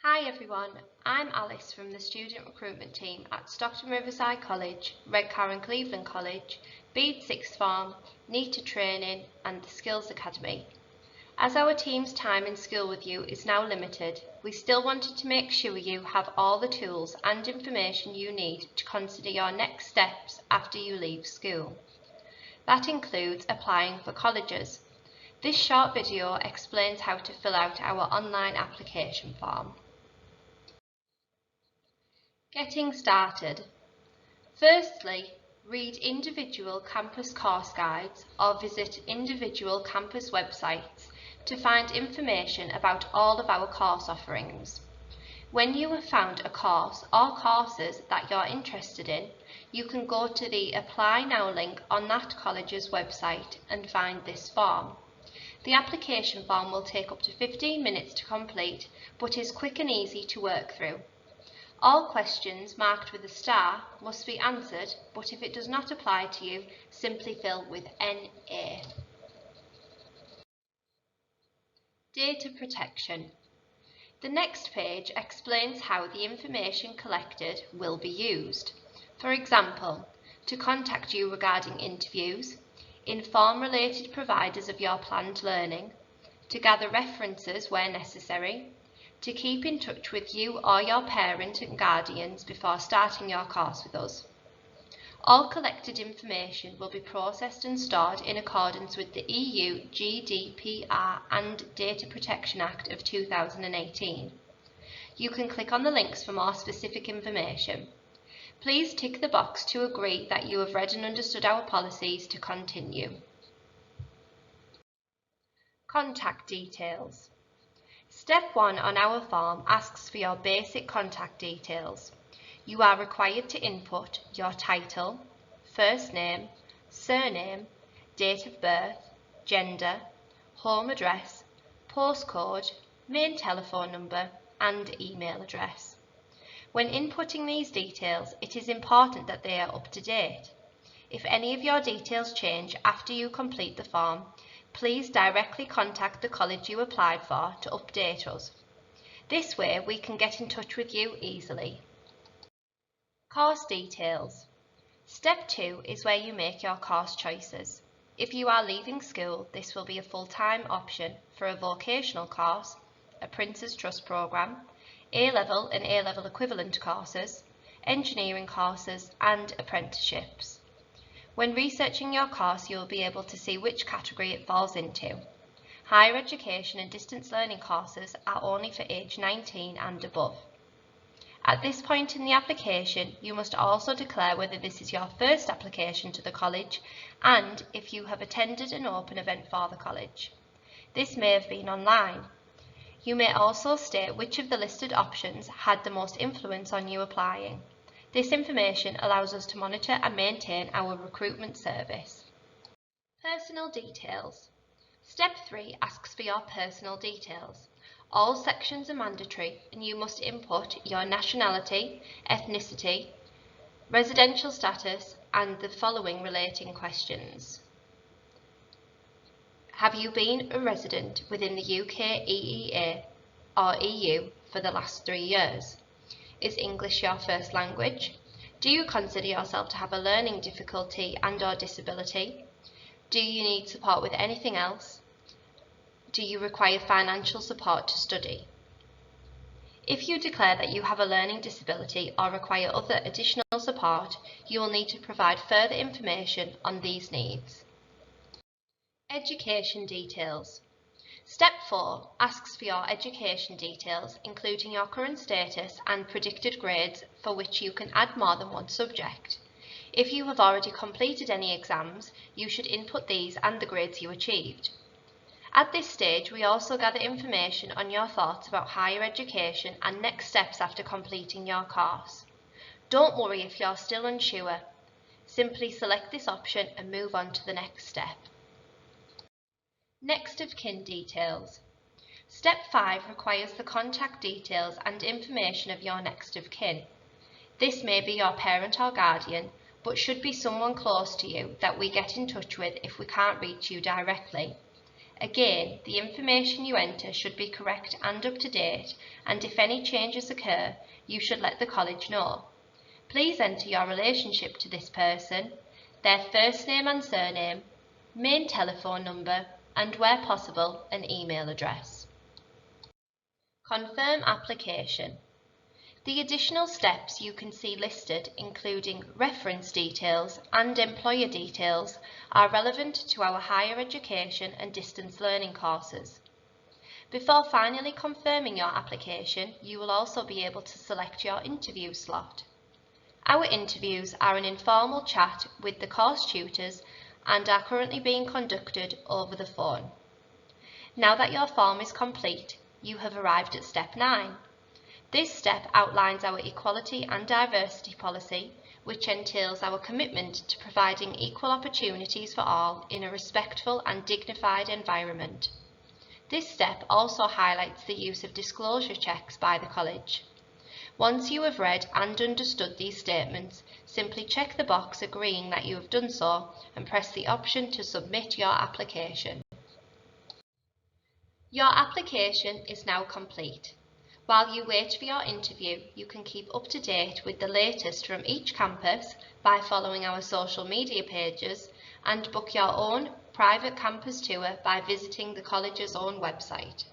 Hi everyone, I'm Alice from the student recruitment team at Stockton Riverside College, Redcar Cleveland College, Bede Sixth Form, NETA Training and the Skills Academy. As our team's time in school with you is now limited, we still wanted to make sure you have all the tools and information you need to consider your next steps after you leave school. That includes applying for colleges. This short video explains how to fill out our online application form. Getting started. Firstly, read individual campus course guides or visit individual campus websites to find information about all of our course offerings. When you have found a course or courses that you're interested in, you can go to the Apply Now link on that college's website and find this form. The application form will take up to 15 minutes to complete, but is quick and easy to work through. All questions marked with a star must be answered, but if it does not apply to you, simply fill with NA. Data protection. The next page explains how the information collected will be used. For example, to contact you regarding interviews, inform related providers of your planned learning, to gather references where necessary, to keep in touch with you or your parent and guardians before starting your course with us. All collected information will be processed and stored in accordance with the EU GDPR and Data Protection Act of 2018. You can click on the links for more specific information. Please tick the box to agree that you have read and understood our policies to continue. Contact details. Step 1 on our form asks for your basic contact details. You are required to input your title, first name, surname, date of birth, gender, home address, postcode, main telephone number and email address. When inputting these details, it is important that they are up to date. If any of your details change after you complete the form, please directly contact the college you applied for to update us. This way we can get in touch with you easily. Course details. Step 2 is where you make your course choices. If you are leaving school, this will be a full-time option for a vocational course, a Prince's Trust programme, A-level and A-level equivalent courses, engineering courses and apprenticeships. When researching your course, you will be able to see which category it falls into. Higher education and distance learning courses are only for age 19 and above. At this point in the application, you must also declare whether this is your first application to the college and if you have attended an open event for the college. This may have been online. You may also state which of the listed options had the most influence on you applying. This information allows us to monitor and maintain our recruitment service. Personal details. Step 3 asks for your personal details. All sections are mandatory and you must input your nationality, ethnicity, residential status and the following relating questions. Have you been a resident within the UK, EEA or EU for the last 3 years? Is English your first language? Do you consider yourself to have a learning difficulty and/or disability? Do you need support with anything else? Do you require financial support to study? If you declare that you have a learning disability or require other additional support, you will need to provide further information on these needs. Education details. Step 4 asks for your education details, including your current status and predicted grades for which you can add more than one subject. If you have already completed any exams, you should input these and the grades you achieved. At this stage, we also gather information on your thoughts about higher education and next steps after completing your course. Don't worry if you're still unsure. Simply select this option and move on to the next step. Next of kin details. Step 5 requires the contact details and information of your next of kin. This may be your parent or guardian, but should be someone close to you that we get in touch with if we can't reach you directly. Again, the information you enter should be correct and up to date, and if any changes occur, you should let the college know. Please enter your relationship to this person, their first name and surname, main telephone number, and where possible, an email address. Confirm application. The additional steps you can see listed, including reference details and employer details, are relevant to our higher education and distance learning courses. Before finally confirming your application, you will also be able to select your interview slot. Our interviews are an informal chat with the course tutors and are currently being conducted over the phone. Now that your form is complete, you have arrived at step 9. This step outlines our equality and diversity policy, which entails our commitment to providing equal opportunities for all in a respectful and dignified environment. This step also highlights the use of disclosure checks by the college. Once you have read and understood these statements, simply check the box agreeing that you have done so and press the option to submit your application. Your application is now complete. While you wait for your interview, you can keep up to date with the latest from each campus by following our social media pages and book your own private campus tour by visiting the college's own website.